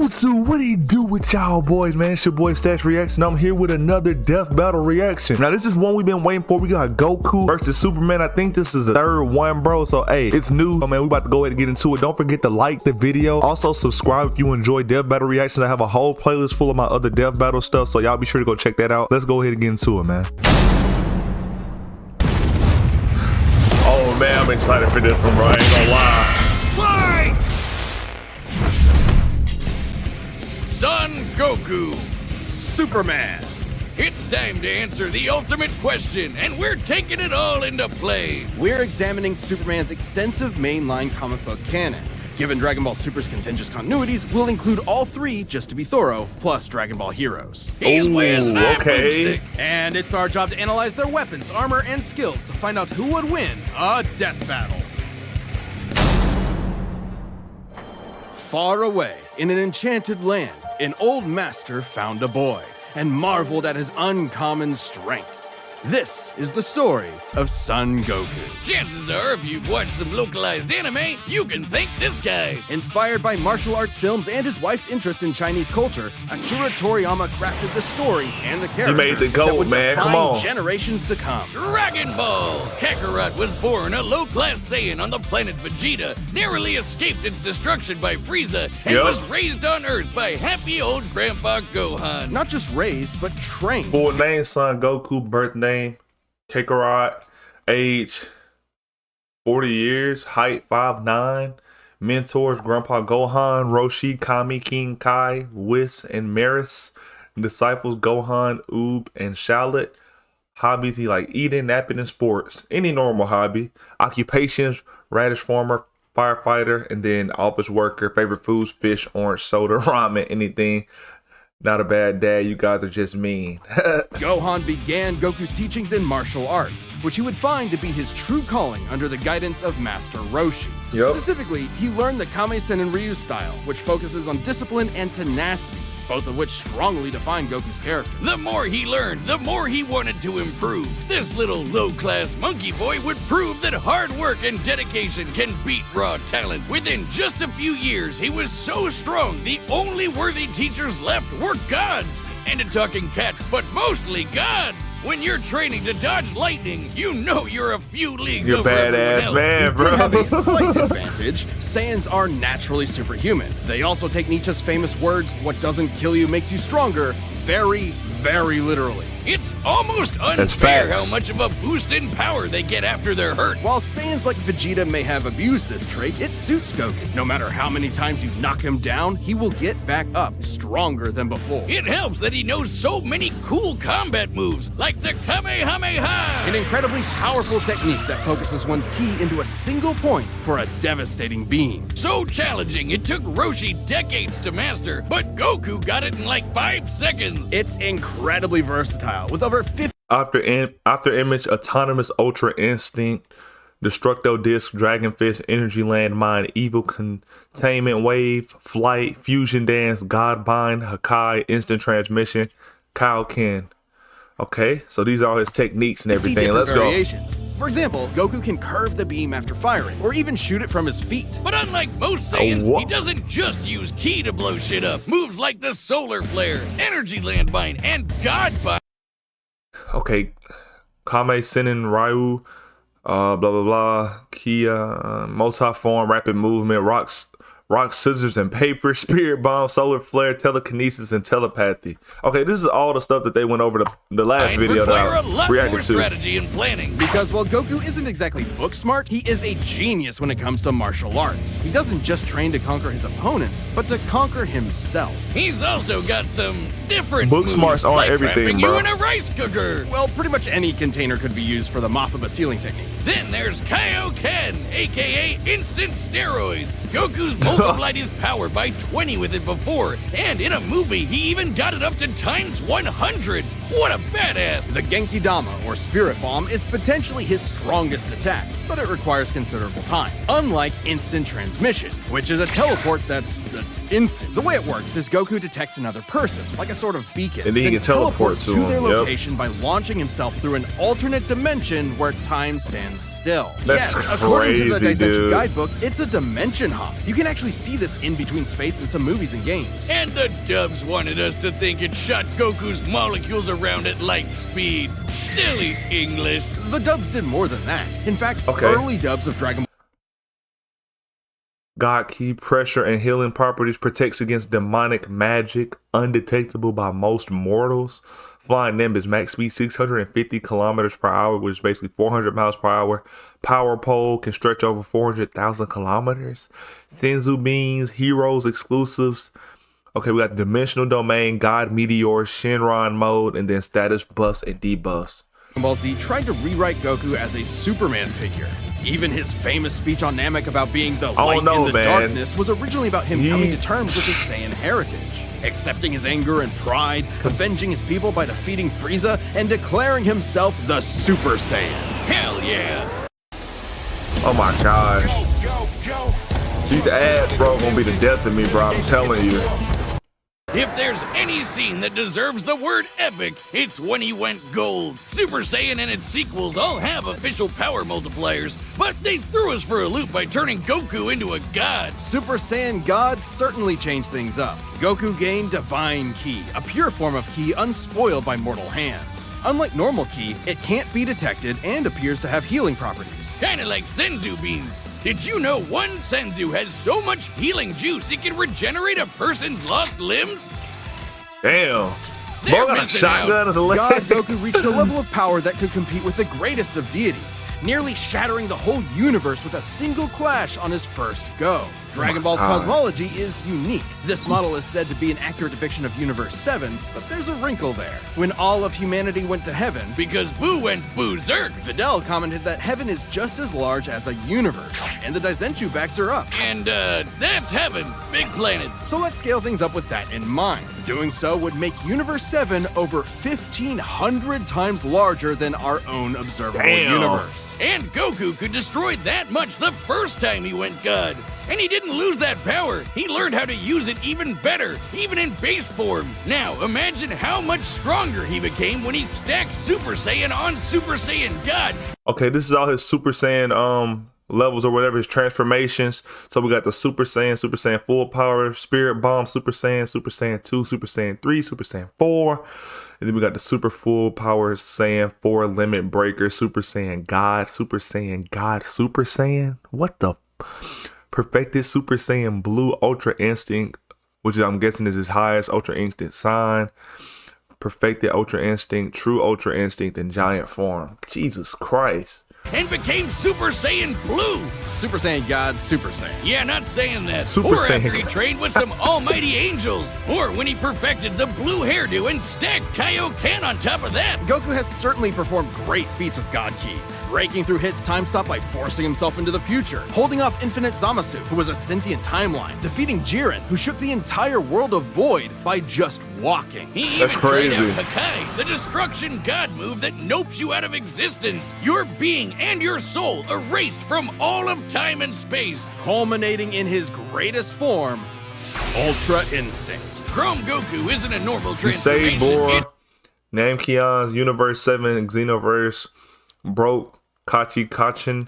YouTube, what do you do with y'all boys, man? It's your boy Stats Reaction. I'm here with another death battle reaction. Now this is one we've been waiting for. We got Goku versus Superman. I think this is the third one, bro. So hey, it's new. Oh man, we about to go ahead and get into it. Don't forget to like the video. Also subscribe if you enjoy death battle reactions. I have a whole playlist full of my other death battle stuff, so y'all be sure to go check that out. Let's go ahead and get into it, man. Oh man, I'm excited for this one, bro. I ain't gonna lie. Fight! Son Goku, Superman. it's time to answer the ultimate question, and we're taking it all into play. We're examining Superman's extensive mainline comic book canon. Given Dragon Ball Super's contentious continuities, we'll include all three, just to be thorough, plus Dragon Ball Heroes. He's with my okay. boomstick. And it's our job to analyze their weapons, armor, and skills to find out who would win a death battle. Far away, in an enchanted land, an old master found a boy and marveled at his uncommon strength. This is the story of Son Goku. Chances are, if you've watched some localized anime, you can thank this guy. Inspired by martial arts films and his wife's interest in Chinese culture, Akira Toriyama crafted the story and the character made the goat, that would man. Come define on. generations to come. Dragon Ball! Kakarot was born a low-class Saiyan on the planet Vegeta, narrowly escaped its destruction by Frieza, and Yep. was raised on Earth by happy old Grandpa Gohan. Not just raised, but trained. Full name, Son Goku. Birth name, Kakarot. Age, 40 years. Height, 5'9". Mentors, Grandpa Gohan, Roshi, Kami, King Kai, Whis, and Maris. Disciples, Gohan, Oob, and Shallot. Hobbies, he like eating, napping, and sports. Any normal hobby. Occupations, radish farmer, firefighter, and then office worker. Favorite foods, fish, orange soda, ramen, anything. Not a bad dad, you guys are just mean. Gohan began Goku's teachings in martial arts, which he would find to be his true calling under the guidance of Master Roshi. Yep. Specifically, he learned the Kame-sen and Ryu style, which focuses on discipline and tenacity, both of which strongly define Goku's character. The more he learned, the more he wanted to improve. This little low-class monkey boy would prove that hard work and dedication can beat raw talent. Within just a few years, he was so strong, the only worthy teachers left were gods. And a talking cat, but mostly gods. When you're training to dodge lightning, you know you're a few leagues You're over everyone badass, else. man, He bro. did have a slight advantage. Saiyans are naturally superhuman. They also take Nietzsche's famous words, "What doesn't kill you makes you stronger," very, very literally. It's almost That's unfair facts. how much of a boost in power they get after they're hurt. While Saiyans like Vegeta may have abused this trait, it suits Goku. No matter how many times you knock him down, he will get back up, stronger than before. It helps that he knows so many cool combat moves, like the Kamehameha! An incredibly powerful technique that focuses one's ki into a single point for a devastating beam. So challenging, it took Roshi decades to master, but Goku got it in like 5 seconds. It's incredibly versatile, with over 50 After image, autonomous ultra instinct, destructo disc, dragon fist, energy landmine, evil containment wave, flight, fusion dance, god bind, Hakai, instant transmission, Kaioken. Okay, so these are his techniques and everything. different Let's go. variations. For example, Goku can curve the beam after firing, or even shoot it from his feet. But unlike most Saiyans, what? he doesn't just use ki to blow shit up. Moves like the solar flare, energy landmine, and god bind. Okay, Kame Senin Ryu, blah blah blah, Kia, multi-form, rapid movement, rock, scissors, and paper, spirit bomb, solar flare, telekinesis, and telepathy. Okay, this is all the stuff that they went over the last video require that a I lot more reacted to. strategy and planning. Because while Goku isn't exactly book smart, he is a genius when it comes to martial arts. He doesn't just train to conquer his opponents, but to conquer himself. He's also got some different Book moves, smarts aren't like everything, trapping bro. you in a rice cooker. Well, pretty much any container could be used for the Mothaba sealing technique. Then there's Kaioken, aka instant steroids. Goku's multiplied his power by 20 with it before, and in a movie, he even got it up to times 100. What a badass! The Genki Dama, or Spirit Bomb, is potentially his strongest attack, but it requires considerable time. Unlike instant transmission, which is a teleport that's Instinct. The way it works is Goku detects another person, like a sort of beacon, And then he can teleport teleports to to him, their yep. location by launching himself through an alternate dimension where time stands still. That's Yes, according to the crazy, Daizenshuu dude. guidebook, it's a dimension hop. You can actually see this in between space in some movies and games. And the dubs wanted us to think it shot Goku's molecules around at light speed. Silly English. The dubs did more than that. In fact, Okay. early dubs of Dragon God Key pressure and healing properties, protects against demonic magic, undetectable by most mortals. Flying Nimbus, max speed 650 kilometers per hour, which is basically 400 miles per hour. Power pole can stretch over 400,000 kilometers. Senzu beams, heroes exclusives. Okay, we got Dimensional Domain, God Meteor, Shenron mode, and then status buffs and debuffs. Ball Z tried to rewrite Goku as a Superman figure. Even his famous speech on Namek about being the light know, in the man. darkness was originally about him coming to terms with his Saiyan heritage, accepting his anger and pride, avenging his people by defeating Frieza, and declaring himself the Super Saiyan. Hell yeah. Oh my gosh. These ads, bro, gonna be the death of me, bro. I'm telling you. If there's any scene that deserves the word epic, it's when he went gold. Super Saiyan and its sequels all have official power multipliers, but they threw us for a loop by turning Goku into a god. Super Saiyan God certainly changed things up. Goku gained Divine Ki, a pure form of Ki unspoiled by mortal hands. Unlike normal Ki, it can't be detected and appears to have healing properties. Kinda like Senzu beans. Did you know one Senzu has so much healing juice it can regenerate a person's lost limbs? Damn. They're Bro got a missing shotgun out. to the leg. God Goku reached a level of power that could compete with the greatest of deities, nearly shattering the whole universe with a single clash on his first go. Dragon Ball's God. cosmology is unique. This model is said to be an accurate depiction of Universe 7, but there's a wrinkle there. When all of humanity went to heaven, Because Boo went berserk. Videl commented that heaven is just as large as a universe, and the Daizenshuu backs her up. And, that's heaven. Big planet. So let's scale things up with that in mind. Doing so would make Universe 7 over 1,500 times larger than our own observable Damn. universe. And Goku could destroy that much the first time he went God. And he didn't lose that power. He learned how to use it even better, even in base form. Now, imagine how much stronger he became when he stacked Super Saiyan on Super Saiyan God. Okay, this is all his Super Saiyan levels or whatever, his transformations. So we got the Super Saiyan full power, Spirit Bomb, Super Saiyan 2, Super Saiyan 3, Super Saiyan 4. And then we got the Super Full Power Saiyan 4 Limit Breaker, Super Saiyan God, Super Saiyan God, Super Saiyan. What the? Perfected Super Saiyan Blue Ultra Instinct, which I'm guessing is his highest Ultra Instinct sign. Perfected Ultra Instinct, True Ultra Instinct, and Giant Form. Jesus Christ. And became Super Saiyan Blue. Super Saiyan God, Super Saiyan. Yeah, not saying that. Super or Saiyan. after he trained with some almighty angels. Or when he perfected the blue hairdo and stacked Kaioken on top of that. Goku has certainly performed great feats with God Ki, breaking through Hit's time stop by forcing himself into the future, holding off Infinite Zamasu, who was a sentient timeline, defeating Jiren, who shook the entire world of Void by just walking. He That's even tried crazy. out Hakai, the destruction god move that nopes you out of existence. Your being and your soul erased from all of time and space. Culminating in his greatest form, Ultra Instinct. Chrome Goku isn't a normal You saved transformation. Bora, Namkeon's Universe 7 Xenoverse, broke Kachi Kachin,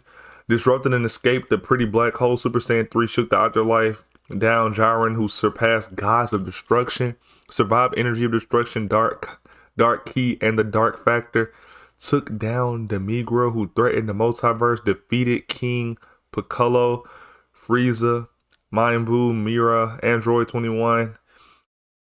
disrupted and escaped the pretty black hole. Super Saiyan 3 shook the afterlife down. Jiren, who surpassed gods of destruction, survived energy of destruction, dark key, and the dark factor. Took down Demigro, who threatened the multiverse, defeated King Piccolo, Frieza, Mind Buu, Mira, Android 21,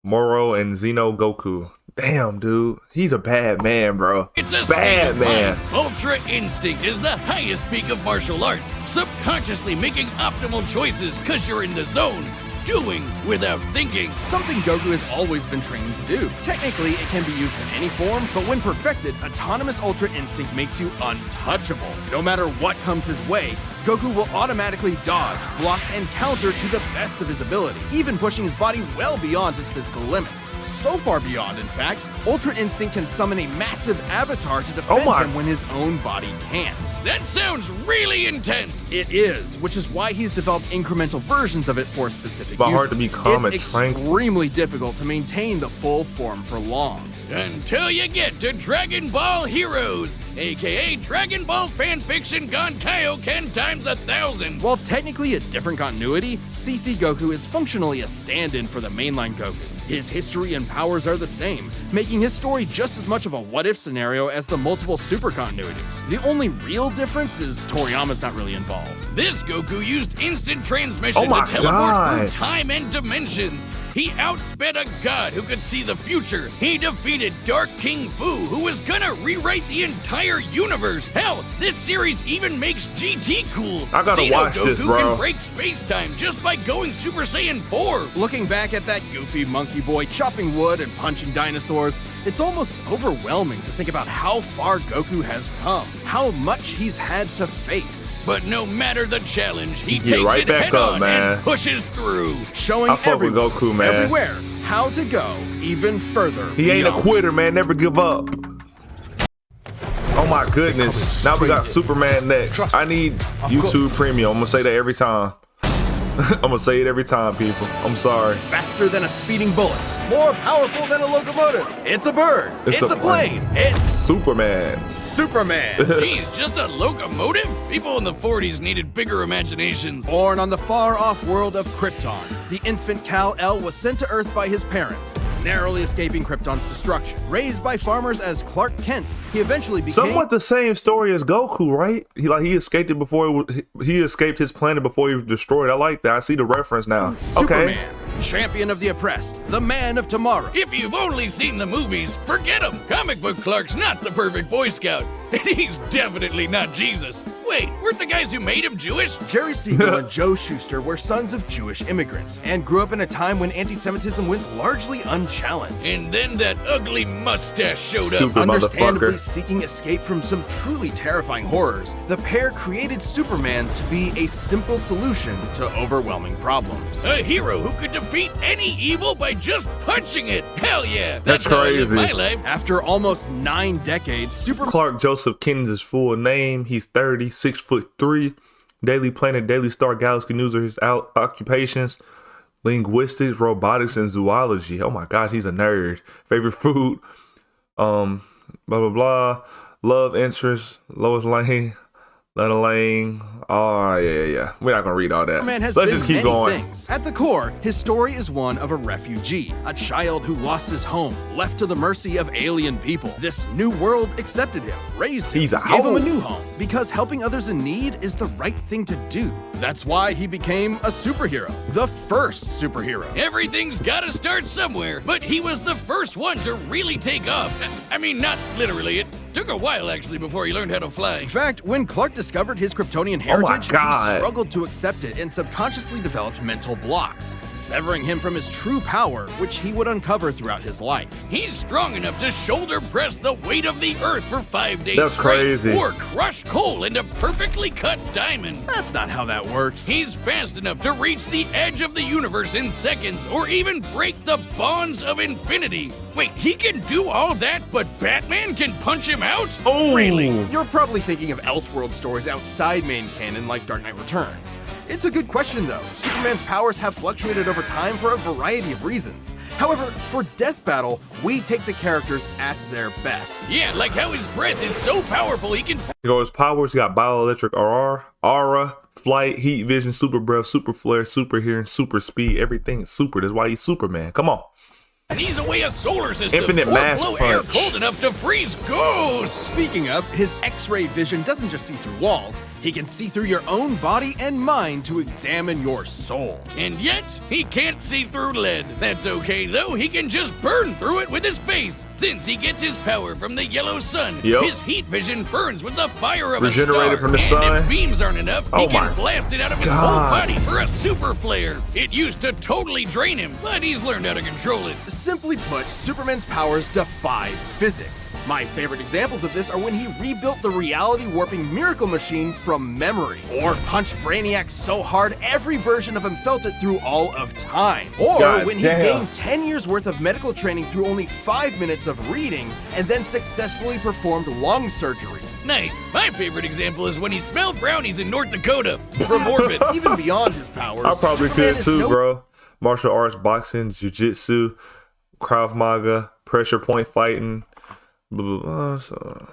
Moro, and Xeno Goku. Damn, dude. He's a bad man, bro. It's a state bad of man. mind. Ultra Instinct is the highest peak of martial arts, subconsciously making optimal choices because you're in the zone, doing without thinking. Something Goku has always been training to do. Technically, it can be used in any form, but when perfected, Autonomous Ultra Instinct makes you untouchable. No matter what comes his way, Goku will automatically dodge, block, and counter to the best of his ability, even pushing his body well beyond his physical limits. So far beyond, in fact, Ultra Instinct can summon a massive avatar to defend him when his own body can't. That sounds really intense. It is, which is why he's developed incremental versions of it for specific But uses. hard to be calm and it's tranquil. extremely difficult to maintain the full form for long. Until you get to Dragon Ball Heroes, aka Dragon Ball fanfiction gone Kaioken times 1,000. While technically a different continuity, CC Goku is functionally a stand-in for the mainline Goku. His history and powers are the same, making his story just as much of a what-if scenario as the multiple super continuities. The only real difference is Toriyama's not really involved. This Goku used instant transmission Oh my to teleport God. through time and dimensions. He outsped a god who could see the future. He defeated Dark King Fu, who was gonna rewrite the entire universe. Hell, this series even makes GT cool. I gotta Xeno watch Goku this, bro. can break space-time just by going Super Saiyan 4. Looking back at that goofy monkey boy chopping wood and punching dinosaurs, it's almost overwhelming to think about how far Goku has come, how much he's had to face. But no matter the challenge, he Get takes right it back head up, on man. and pushes through. Showing I fuck with everyone, Goku, man. everywhere, how to go even further. He ain't a beyond. quitter, man. Never give up. Oh my goodness. Now we got Superman next. I need YouTube Premium. I'm gonna say that every time. I'm gonna say it every time, people. I'm sorry. Faster than a speeding bullet, more powerful than a locomotive. It's a bird. It's It's, a a plane. It's Superman. Superman. Geez, just a locomotive? People in the 40s needed bigger imaginations. Born on the far-off world of Krypton, the infant Kal-El was sent to Earth by his parents, narrowly escaping Krypton's destruction. Raised by farmers as Clark Kent, he eventually became Somewhat the same story as Goku, right? He escaped it before he escaped his planet before he was destroyed. I like that. I see the reference now. Okay. Superman, champion of the oppressed, the man of tomorrow. If you've only seen the movies, forget him. Comic book Clark's not the perfect Boy Scout, and he's definitely not Jesus. Wait, weren't the guys who made him Jewish? Jerry Siegel and Joe Shuster were sons of Jewish immigrants and grew up in a time when anti-Semitism went largely unchallenged. And then that ugly mustache showed Stupid up. Understandably motherfucker. seeking escape from some truly terrifying horrors, the pair created Superman to be a simple solution to overwhelming problems. A hero who could defeat any evil by just punching it. Hell yeah, That's how I live crazy. my life. After almost 9 decades, Superman Clark Joseph Kennedy's full name. He's 30, 6'3". Daily Planet, Daily Star, Galaxy News are his occupations. Linguistics, robotics, and zoology. Oh my gosh, he's a nerd. Favorite food, blah blah blah. Love interest, Lois Lane, Lena Lane. Oh yeah. We're not gonna read all that. has Let's been just keep many going. things. At the core, his story is one of a refugee, a child who lost his home, left to the mercy of alien people. This new world accepted him, raised him, He's a gave him a home. new home, because helping others in need is the right thing to do. That's why he became a superhero, the first superhero. Everything's gotta start somewhere, but he was the first one to really take off. I mean, not literally. It took a while, actually, before he learned how to fly. In fact, when Clark discovered his Kryptonian my heritage, he God. struggled to accept it and subconsciously developed mental blocks, severing him from his true power, which he would uncover throughout his life. He's strong enough to shoulder press the weight of the earth for 5 days That's straight, crazy. or crush coal into perfectly cut diamond. That's not how that works. He's fast enough to reach the edge of the universe in seconds, or even break the bonds of infinity. Wait, he can do all that, but Batman can punch him out? Oh, Really? You're probably thinking of Elseworld stories outside main canon like Dark Knight Returns. It's a good question though. Superman's powers have fluctuated over time for a variety of reasons. However, for Death Battle, we take the characters at their best. Yeah, like how his breath is so powerful he can his powers. He got bioelectric aura, flight, heat vision, super breath, super flare, super hearing, super speed. Everything is super. That's why he's Superman. Come on. sneeze away a solar system, Infinite or mass blow air punch. cold enough to freeze ghosts. Speaking of, his X-ray vision doesn't just see through walls, he can see through your own body and mind to examine your soul. And yet, he can't see through lead. That's okay, though. He can just burn through it with his face. Since he gets his power from the yellow sun, Yep. his heat vision burns with the fire of a Regenerated star. from the and sun. if beams aren't enough, Oh he can my blast it out of his God. whole body for a super flare. It used to totally drain him, but he's learned how to control it. Simply put, Superman's powers defy physics. My favorite examples of this are when he rebuilt the reality-warping miracle machine from memory, or punched Brainiac so hard every version of him felt it through all of time, or God when he damn. gained 10 years worth of medical training through only 5 minutes of reading, and then successfully performed lung surgery. Nice. My favorite example is when he smelled brownies in North Dakota from orbit. Even beyond his powers, I probably Superman could is too, no bro. Martial arts, boxing, jiu-jitsu, Krav Maga, pressure point fighting, blah, blah, blah.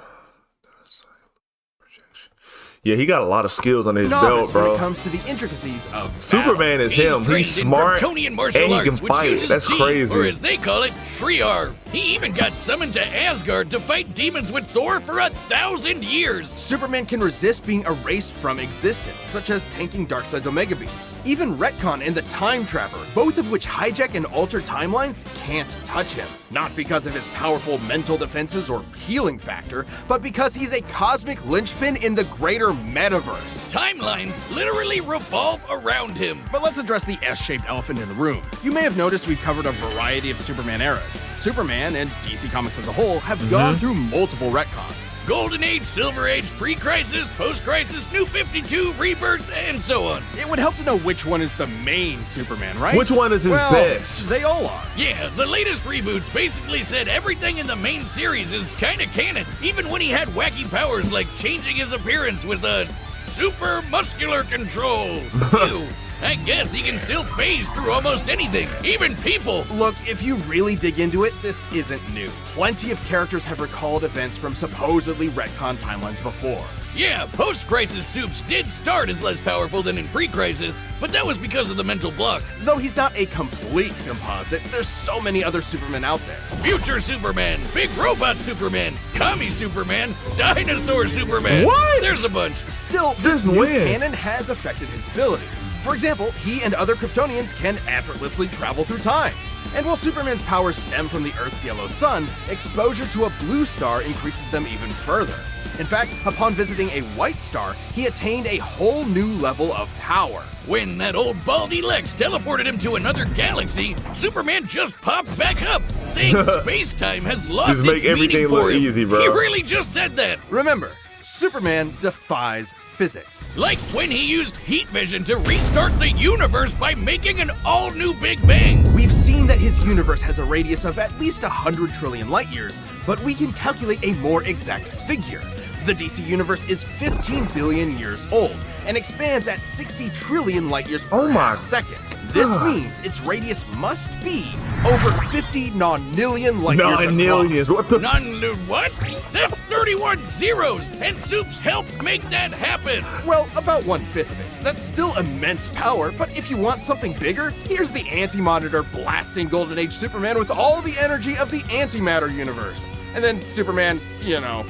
Yeah, he got a lot of skills on his novice belt, when it bro. comes to the intricacies of Superman is him. trained He's in smart Kryptonian and martial he arts, can which fight. uses That's chi, crazy. or as they call it, Shriar. He even got summoned to Asgard to fight demons with Thor for 1,000 years. Superman can resist being erased from existence, such as tanking Darkseid's Omega Beams. Even Retcon and the Time Trapper, both of which hijack and alter timelines, can't touch him. Not because of his powerful mental defenses or healing factor, but because he's a cosmic linchpin in the greater metaverse. Timelines literally revolve around him. But let's address the S-shaped elephant in the room. You may have noticed we've covered a variety of Superman eras. Superman, and DC Comics as a whole, have gone through multiple retcons. Golden Age, Silver Age, Pre-Crisis, Post-Crisis, New 52, Rebirth, and so on. It would help to know which one is the main Superman, right? Which one is his well, best? They all are. Yeah, the latest reboots basically said everything in the main series is kinda canon, even when he had wacky powers like changing his appearance with a super muscular control. Ew. I guess he can still phase through almost anything, even people. Look, if you really dig into it, this isn't new. Plenty of characters have recalled events from supposedly retcon timelines before. Yeah, post-crisis Supes did start as less powerful than in pre-crisis, but that was because of the mental blocks. Though he's not a complete composite, there's so many other Supermen out there. Future Superman, Big Robot Superman, Commie Superman, Dinosaur Superman. What? There's a bunch. Still, this Since new when? canon has affected his abilities. For example, he and other Kryptonians can effortlessly travel through time. And while Superman's powers stem from the Earth's yellow sun, exposure to a blue star increases them even further. In fact, upon visiting a white star, he attained a whole new level of power. When that old baldy Lex teleported him to another galaxy, Superman just popped back up, saying space-time has lost Just make its everything meaning for look him. easy, bro. He really just said that. Remember, Superman defies physics. Like when he used heat vision to restart the universe by making an all-new Big Bang. We've seen that his universe has a radius of at least 100 trillion light years, but we can calculate a more exact figure. The DC universe is 15 billion years old and expands at 60 trillion light years per Oh my second. This means its radius must be over 50 nonillion light years Nonillions. across. What the? What? That's 31 zeros, and Supes helped make that happen. Well, about 1/5 of it. That's still immense power, but if you want something bigger, here's the Anti-Monitor blasting Golden Age Superman with all the energy of the antimatter universe. And then Superman,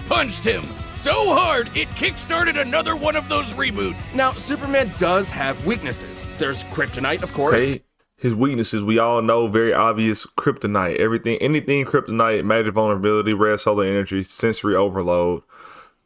Punched him so hard it kickstarted another one of those reboots. Now, Superman does have weaknesses. There's kryptonite, of course. Hey, his weaknesses, we all know, very obvious. Kryptonite, anything kryptonite, magic vulnerability, red solar energy, sensory overload,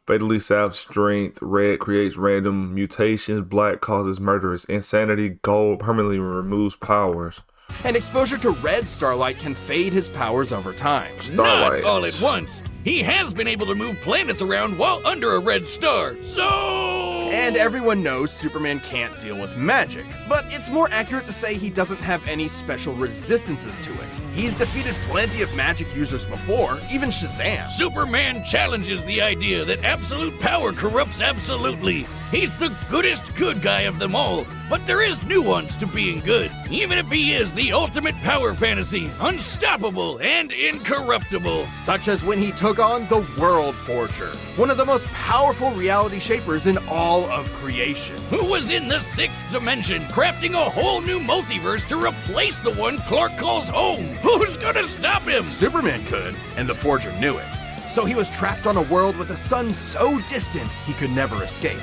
fatally saps strength, red creates random mutations, black causes murderous insanity, gold permanently removes powers. And exposure to red starlight can fade his powers over time. Starlight. Not all at once. He has been able to move planets around while under a red star. So... And everyone knows Superman can't deal with magic, but it's more accurate to say he doesn't have any special resistances to it. He's defeated plenty of magic users before, even Shazam. Superman challenges the idea that absolute power corrupts absolutely. He's the goodest good guy of them all, but there is nuance to being good, even if he is the ultimate power fantasy, unstoppable and incorruptible. Such as when he took on the World Forger, one of the most powerful reality shapers in all of creation. Who was in the sixth dimension, crafting a whole new multiverse to replace the one Clark calls home? Who's gonna stop him? Superman could, and the Forger knew it. So he was trapped on a world with a sun so distant he could never escape.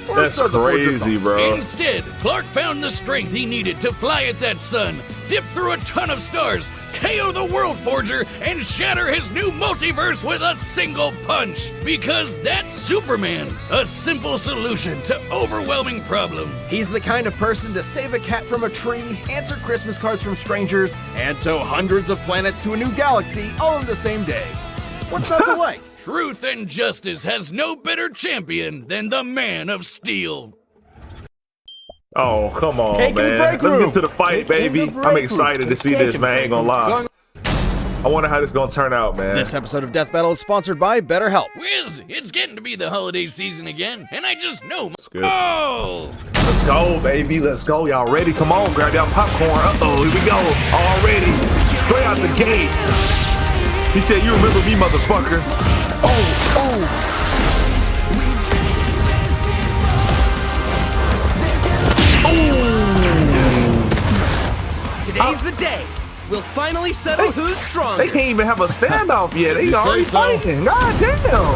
Or That's so the Forger crazy, thought. bro. Instead, Clark found the strength he needed to fly at that sun, dip through a ton of stars, KO the World Forger and shatter his new multiverse with a single punch. Because that's Superman, a simple solution to overwhelming problems. He's the kind of person to save a cat from a tree, answer Christmas cards from strangers, and tow hundreds of planets to a new galaxy all in the same day. What's not to like? Truth and justice has no better champion than the Man of Steel. Oh, come on, Cake in the man. break Let's room. get to the fight, Cake in the baby. break I'm room. excited to It's see cake this, in man. I the ain't gonna lie. I wonder how this gonna turn out, man. This episode of Death Battle is sponsored by BetterHelp. Wiz, it's getting to be the holiday season again, and I just know. good. Oh! Let's go, baby. Let's go. Y'all ready? Come on, grab y'all popcorn. Uh-oh, here we go. Already. Straight out the gate. He said, you remember me, motherfucker. Oh. Today's the day. We'll finally settle who's stronger. They can't even have a standoff yet. They already say so. fighting. God damn.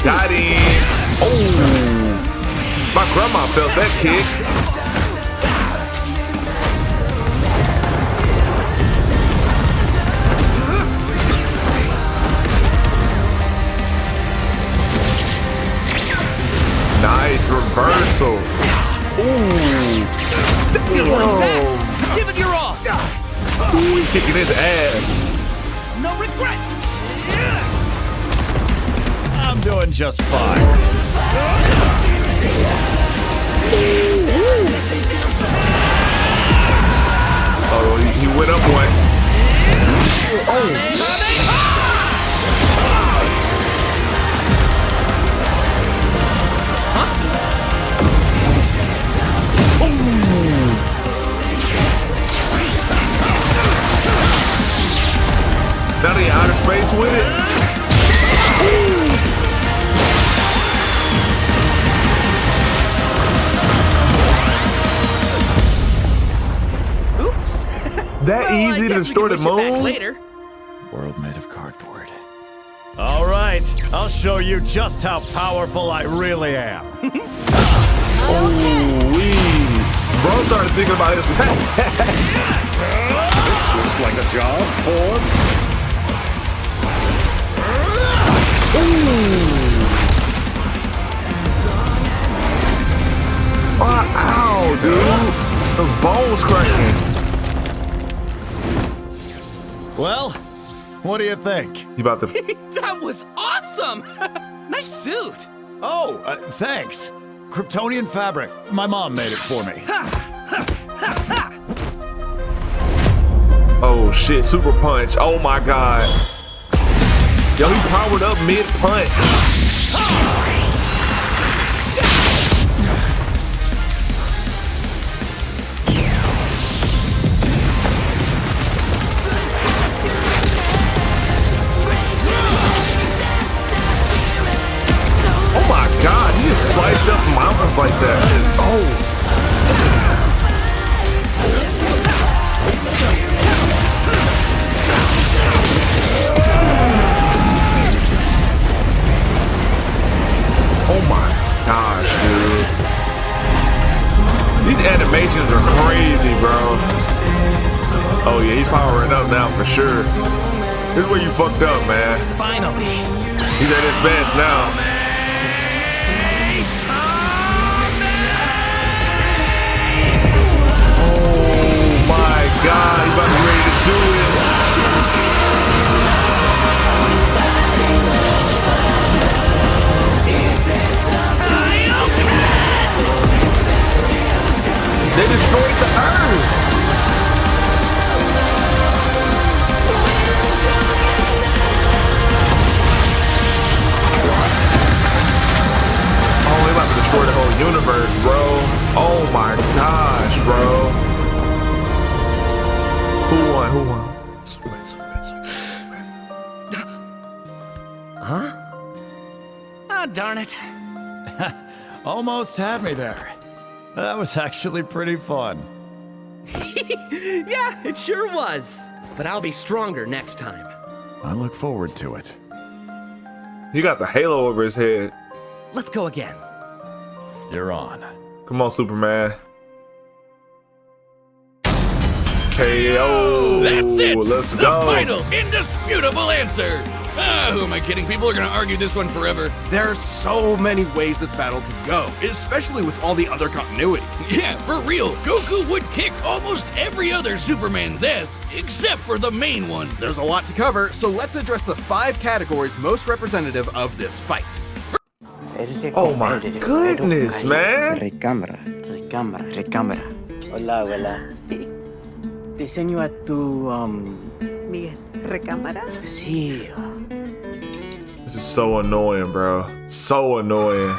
Got him. Oh. My grandma felt that kick. Nice reversal. Ooh. Give it your all. Ooh, he kicking his ass. No regrets. I'm doing just fine. Oh, he went up one. Now they outer space with it. Oops. That Well, I easy to guess we destroy can the wish it back moon? later. World made of cardboard. All right, I'll show you just how powerful I really am. Oh, wee. Bro started thinking about his Looks like a job for Ow, dude. Those bones cracking. Well, what do you think? You about to... That was awesome. Nice suit. Oh, thanks. Kryptonian fabric. My mom made it for me. Oh, shit. Super punch. Oh, my God. Yo, he powered up mid-punch. Oh, my God. He just sliced up mountains like that. Oh. Oh my gosh, dude. These animations are crazy, bro. Oh yeah, he's powering up now for sure. This is where you fucked up, man. Finally. He's at his best now. Oh my God, he's about to be ready to do it. They destroyed the Earth. Oh, they about to destroy the whole universe, bro. Oh my gosh, bro. Who won? Who won? Superman, Superman, Superman, Superman. Ah, darn it. Almost had me there. That was actually pretty fun. Yeah, it sure was. But I'll be stronger next time. I look forward to it. He got the halo over his head. Let's go again. You're on. Come on, Superman. KO. That's it! Let's the go. final, indisputable answer! Who am I kidding? People are gonna argue this one forever. There's so many ways this battle could go, especially with all the other continuities. Yeah, for real, Goku would kick almost every other Superman's ass, except for the main one. There's a lot to cover, so let's address the 5 categories most representative of this fight. Oh my goodness, man. Recámara. Hola, abuela. Te enseño a tu, Miguel, ¿recámara? Sí. This is so annoying, bro. So annoying.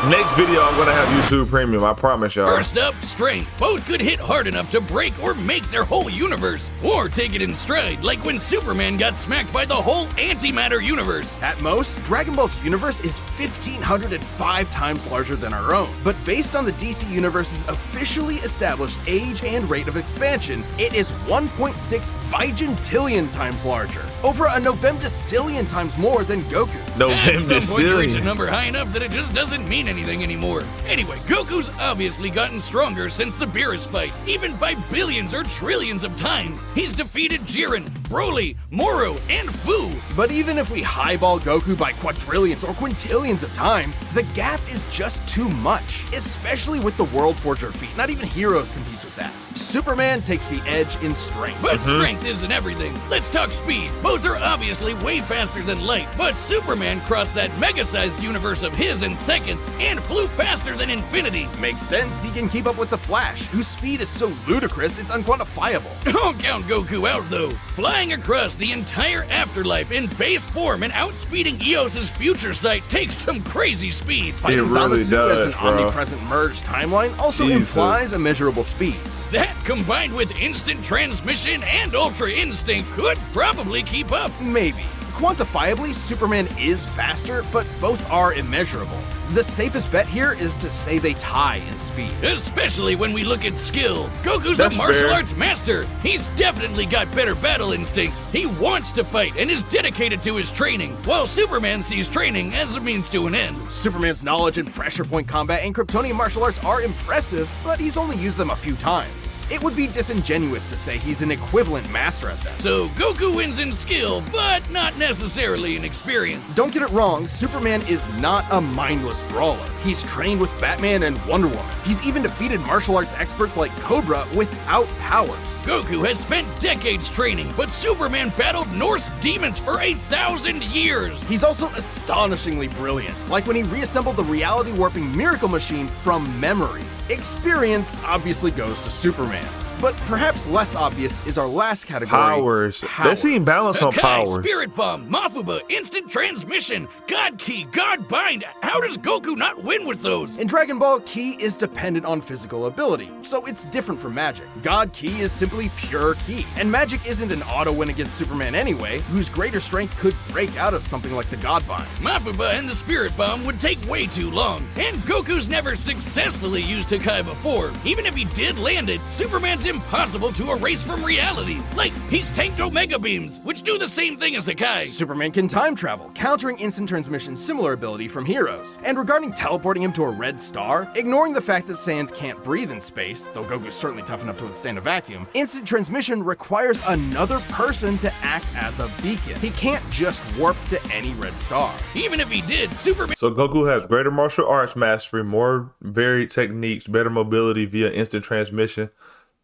Next video, I'm gonna have YouTube Premium. I promise y'all. First up, strength. Both could hit hard enough to break or make their whole universe, or take it in stride, like when Superman got smacked by the whole antimatter universe. At most, Dragon Ball's universe is 1,505 times larger than our own. But based on the DC Universe's officially established age and rate of expansion, it is 1.6 vigintillion times larger. Over a novemdecillion times more than Goku's. At some point, you reach a Novemdecillion. number high enough that it just doesn't mean anything anymore. Anyway, Goku's obviously gotten stronger since the Beerus fight, even by billions or trillions of times. He's defeated Jiren, Broly, Moro, and Fu. But even if we highball Goku by quadrillions or quintillions of times, the gap is just too much, especially with the World Forger feat. Not even Heroes competes with that. Superman takes the edge in strength. But strength isn't everything. Let's talk speed. Both are obviously way faster than light, but Superman crossed that mega-sized universe of his in seconds and flew faster than infinity. Makes sense, he can keep up with the Flash, whose speed is so ludicrous it's unquantifiable. Don't count Goku out though. Flying across the entire afterlife in base form and outspeeding Eos's future sight takes some crazy speed. Fighting really Zamasu does, as an bro. omnipresent merged timeline also Jesus. implies immeasurable speeds. That combined with instant transmission and ultra instinct could probably keep up. Maybe. Quantifiably, Superman is faster, but both are immeasurable. The safest bet here is to say they tie in speed. Especially when we look at skill. Goku's That's a martial fair. arts master. He's definitely got better battle instincts. He wants to fight and is dedicated to his training, while Superman sees training as a means to an end. Superman's knowledge in pressure point combat and Kryptonian martial arts are impressive, but he's only used them a few times. It would be disingenuous to say he's an equivalent master at them. So Goku wins in skill, but not necessarily in experience. Don't get it wrong, Superman is not a mindless brawler. He's trained with Batman and Wonder Woman. He's even defeated martial arts experts like Cobra without powers. Goku has spent decades training, but Superman battled Norse demons for 1,000 years. He's also astonishingly brilliant, like when he reassembled the reality warping miracle machine from memory. Experience obviously goes to Superman. But perhaps less obvious is our last category. Powers. They seem balanced on Sakai, powers. Spirit Bomb, Mafuba, Instant Transmission, God Key, God Bind. How does Goku not win with those? In Dragon Ball, Ki is dependent on physical ability, so it's different from magic. God Ki is simply pure Ki, and magic isn't an auto win against Superman anyway, whose greater strength could break out of something like the God Bind. Mafuba and the Spirit Bomb would take way too long, and Goku's never successfully used Hakai before. Even if he did land it, Superman's impossible to erase from reality. Like, he's tanked Omega Beams, which do the same thing as Hakai. Superman can time travel, countering instant transmission's similar ability from Heroes. And regarding teleporting him to a red star, ignoring the fact that Saiyans can't breathe in space, though Goku's certainly tough enough to withstand a vacuum, instant transmission requires another person to act as a beacon. He can't just warp to any red star. Even if he did, Superman So Goku has greater martial arts mastery, more varied techniques, better mobility via instant transmission,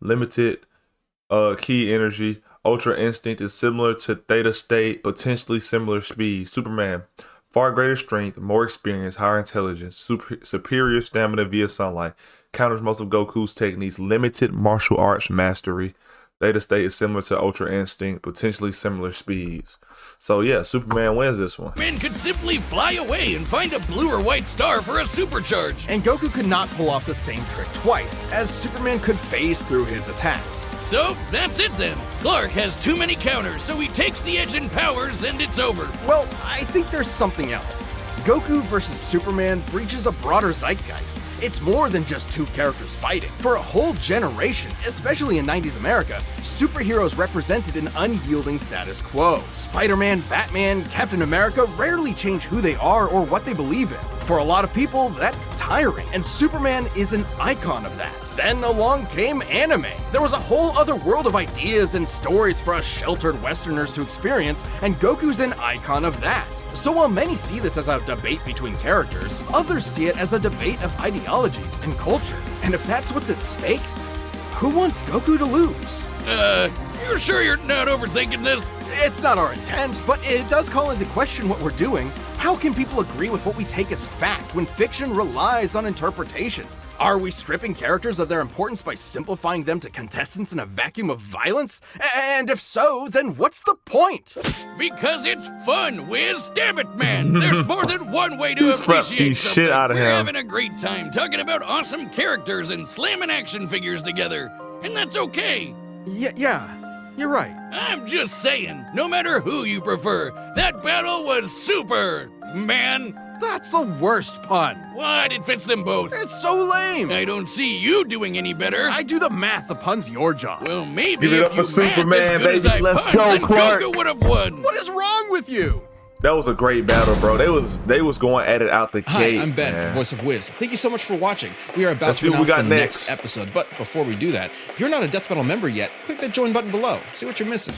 limited key energy. Ultra instinct is similar to theta state, potentially similar speed. Superman, far greater strength, more experience, higher intelligence, superior stamina via sunlight, counters most of Goku's techniques, limited martial arts mastery. Theta state is similar to ultra instinct, potentially similar speeds. So yeah, Superman wins this one. could simply fly away and find a blue or white star for a supercharge. And Goku could not pull off the same trick twice, as Superman could phase through his attacks. So, that's it then. Clark has too many counters, so he takes the edge in powers and it's over. Well, I think there's something else. Goku versus Superman breaches a broader zeitgeist. It's more than just two characters fighting. For a whole generation, especially in 90s America, superheroes represented an unyielding status quo. Spider-Man, Batman, Captain America rarely change who they are or what they believe in. For a lot of people, that's tiring, and Superman is an icon of that. Then along came anime. There was a whole other world of ideas and stories for us sheltered Westerners to experience, and Goku's an icon of that. So while many see this as a debate between characters, others see it as a debate of ideologies and culture. And if that's what's at stake, who wants Goku to lose? You sure you're not overthinking this? It's not our intent, but it does call into question what we're doing. How can people agree with what we take as fact when fiction relies on interpretation? Are we stripping characters of their importance by simplifying them to contestants in a vacuum of violence? And if so, then what's the point? Because it's fun, Wiz. Damn it, man. There's more than one way to Slap the appreciate shit something. out of We're him. having a great time talking about awesome characters and slamming action figures together. And that's okay. Yeah, you're right. I'm just saying, no matter who you prefer, that battle was super, man. That's the worst pun. What? It fits them both. It's so lame. I don't see you doing any better. I do the math, the pun's your job. Well, maybe Give it if up you for math Superman, as good as baby. I Let's punch, go, then Clark. Goku would have won. What is wrong with you? That was a great battle, bro. They was going at it out the Hi, gate. I'm Ben, man. voice of Wiz. Thank you so much for watching. We are about Let's to see what we announce got the next. next episode, but before we do that, if you're not a Death Battle member yet, click that join button below. See what you're missing.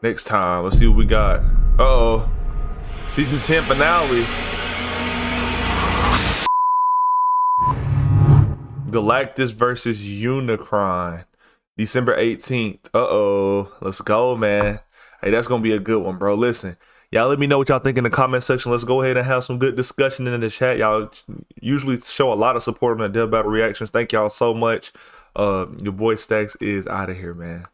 Next time, let's see what we got. Uh-oh. Season 10 finale. Galactus versus Unicron. December 18th. Uh-oh. Let's go, man. Hey, that's going to be a good one, bro. Listen, y'all let me know what y'all think in the comment section. Let's go ahead and have some good discussion in the chat. Y'all usually show a lot of support on the Death Battle reactions. Thank y'all so much. Your boy Stacks is out of here, man.